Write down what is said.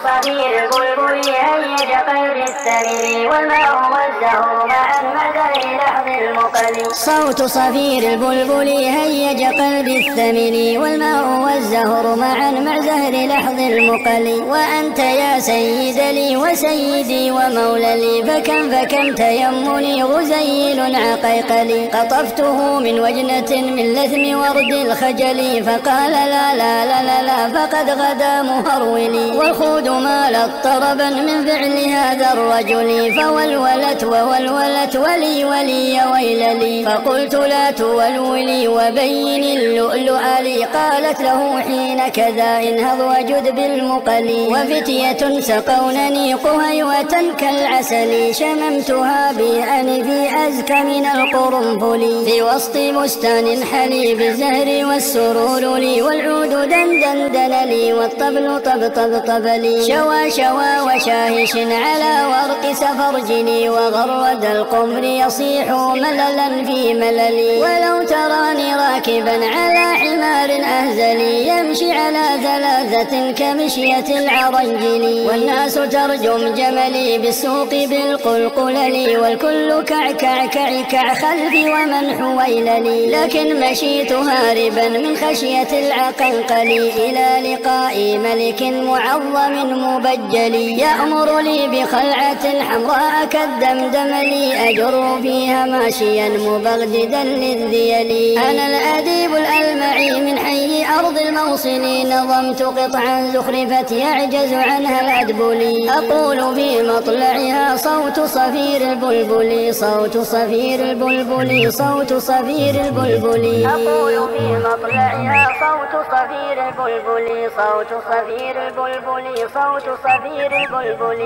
صفير البلبل هيج قلب الثمن والماء والزهر معا مع زهر لحظ المقل. صوت صفير البلبل هيج قلب الثمن والماء والزهر معا مع زهر لحظ المقل. وأنت يا سيد لي وسيدي ومولى لي فكم تيمني غزيل عقيقلي. قطفته من وجنة من لثم ورد الخجل فقال لا لا لا لا لا فقد غدا مهرولي. والخود مالت طربا من فعل هذا الرجل فولولت وولولت ولي ولي ويل لي. فقلت لا تولولي وبين اللؤلؤ لي. قالت له حين كذا انهض وجد بالمقل. وفتية سقونني قهيوة كالعسل شممتها بأنفي أزكى من القرنفل. في وسط بستان حليب الزهر والسرور لي والعود دندن لي والطبل طب لي. شوى شوى وشاهش على ورق سفرجني وغرد القمر يصيح مللا في مللي. ولو تراني راكبا على حمار أهزلي يمشي على ثلاثة كمشية العرنجل. والناس ترجم جملي بالسوق بالقلقلل والكل كع خلفي ومن حويللي. لكن مشيت هاربا من خشية العقنقل إلى لقاء ملك معظم مبجل يأمر لي بخلعة حمراء كالدمدم لي أجر فيها ماشيا مبغددا للذيل. أنا الأديب الألمعي من حي أرض الموصل نظمت قطعا زخرفت يعجز عنها الأدبل. أقول في مطلعها صوت صفير البلبل صوت صفير البلبل صوت صفير البلبل. أقول في مطلعها صوت صفير البلبل صوت صفير البلبل صوت صفير البلبل.